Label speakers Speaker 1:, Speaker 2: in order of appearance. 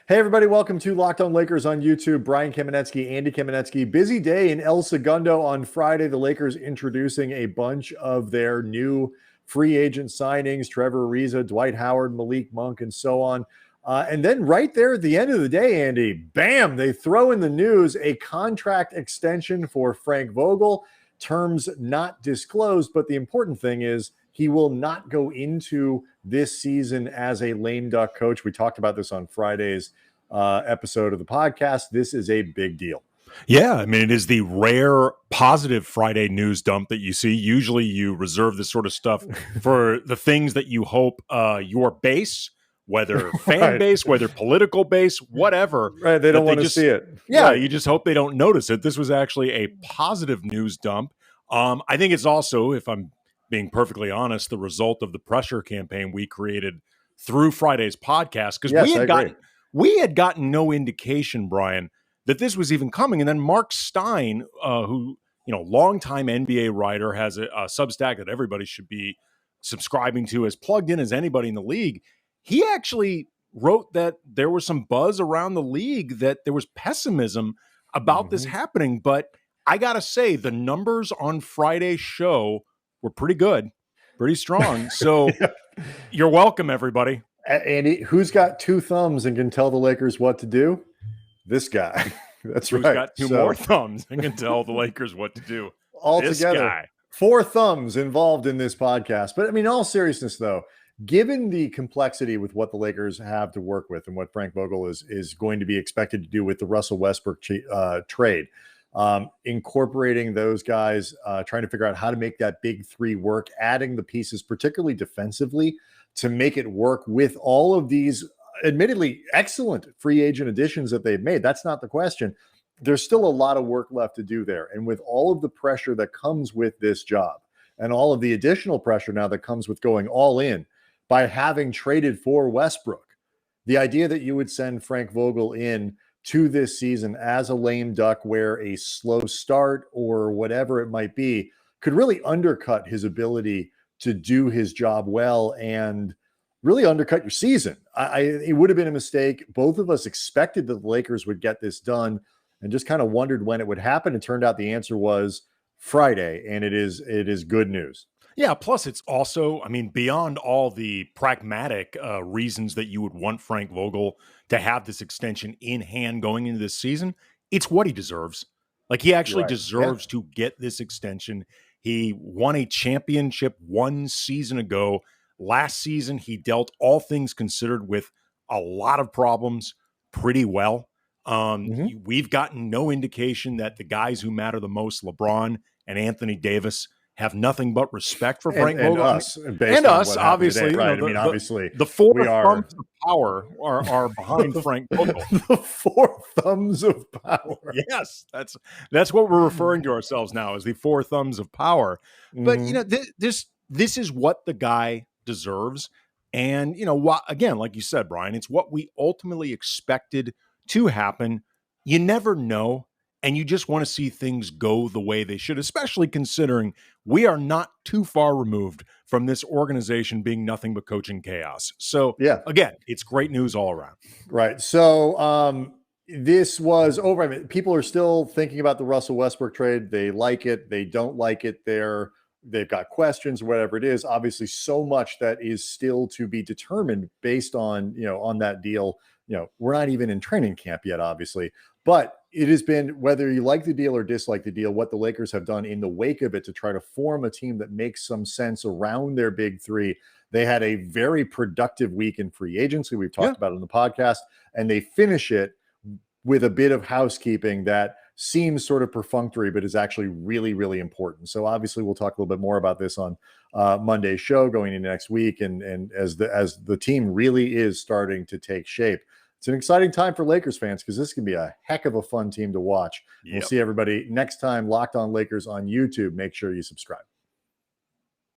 Speaker 1: Hey, everybody. Welcome to Locked on Lakers on YouTube. Brian Kamenetzky, Andy Kamenetzky. Busy day in El Segundo on Friday. The Lakers introducing a bunch of their new free agent signings, Trevor Ariza, Dwight Howard, Malik Monk, and so on. And then right there at the end of the day, Andy, bam, they throw in the news a contract extension for Frank Vogel. Terms not disclosed, but the important thing is he will not go into this season as a lame duck coach. We talked about this on Friday's episode of the podcast. This is a big deal.
Speaker 2: Yeah, I mean, it is the rare positive Friday news dump that you see. Usually you reserve this sort of stuff for the things that you hope your base, whether fan base, whether political base, whatever.
Speaker 1: Right, they don't want to see it.
Speaker 2: Yeah, you just hope they don't notice it. This was actually a positive news dump. I think it's also, if I'm being perfectly honest, the result of the pressure campaign we created through Friday's podcast, because we had gotten no indication, Brian, that this was even coming. And then Mark Stein, who, longtime NBA writer, has a Substack that everybody should be subscribing to, as plugged in as anybody in the league. He actually wrote that there was some buzz around the league, that there was pessimism about this happening. But I got to say, the numbers on Friday's show were pretty good, pretty strong. So You're welcome, everybody.
Speaker 1: Andy, who's got two thumbs and can tell the Lakers what to do? This guy. That's
Speaker 2: Who's
Speaker 1: right.
Speaker 2: got two more thumbs and can tell the Lakers what to do?
Speaker 1: Altogether, 4 thumbs involved in this podcast. But I mean, in all seriousness, though, given the complexity with what the Lakers have to work with and what Frank Vogel is going to be expected to do with the Russell Westbrook trade, incorporating those guys, trying to figure out how to make that big three work, adding the pieces, particularly defensively, to make it work with all of these admittedly excellent free agent additions that they've made. That's not the question. There's still a lot of work left to do there. And with all of the pressure that comes with this job and all of the additional pressure now that comes with going all in by having traded for Westbrook, the idea that you would send Frank Vogel in to this season as a lame duck, where a slow start or whatever it might be could really undercut his ability to do his job well and really undercut your season. It would have been a mistake. Both of us expected that the Lakers would get this done and just kind of wondered when it would happen. It turned out the answer was Friday, and it is good news.
Speaker 2: Yeah, plus it's also, beyond all the pragmatic reasons that you would want Frank Vogel to have this extension in hand going into this season, it's what he deserves. Like, he actually deserves to get this extension. He won a championship 1 season ago. Last season, he dealt, all things considered, with a lot of problems pretty well. We've gotten no indication that the guys who matter the most, LeBron and Anthony Davis, have nothing but respect for Frank Vogel.
Speaker 1: And us, obviously.
Speaker 2: Today,
Speaker 1: right. Obviously.
Speaker 2: The 4 thumbs of power are behind Frank Vogel.
Speaker 1: The 4 thumbs of power.
Speaker 2: Yes, that's what we're referring to ourselves now, as the 4 thumbs of power. But, this is what the guy deserves. And, again, like you said, Brian, it's what we ultimately expected to happen. You never know. And you just want to see things go the way they should, especially considering we are not too far removed from this organization being nothing but coaching chaos. So, again, it's great news all around.
Speaker 1: Right. So this was over. People are still thinking about the Russell Westbrook trade. They like it. They don't like it. They've got questions, whatever it is. Obviously, so much that is still to be determined based on, on that deal. We're not even in training camp yet, obviously. But it has been, whether you like the deal or dislike the deal, what the Lakers have done in the wake of it to try to form a team that makes some sense around their big three. They had a very productive week in free agency. We've talked about it on the podcast, and they finish it with a bit of housekeeping that seems sort of perfunctory, but is actually really, really important. So obviously we'll talk a little bit more about this on Monday's show going into next week. And as the team really is starting to take shape. It's an exciting time for Lakers fans, because this can be a heck of a fun team to watch. We'll see everybody next time. Locked on Lakers on YouTube. Make sure you subscribe.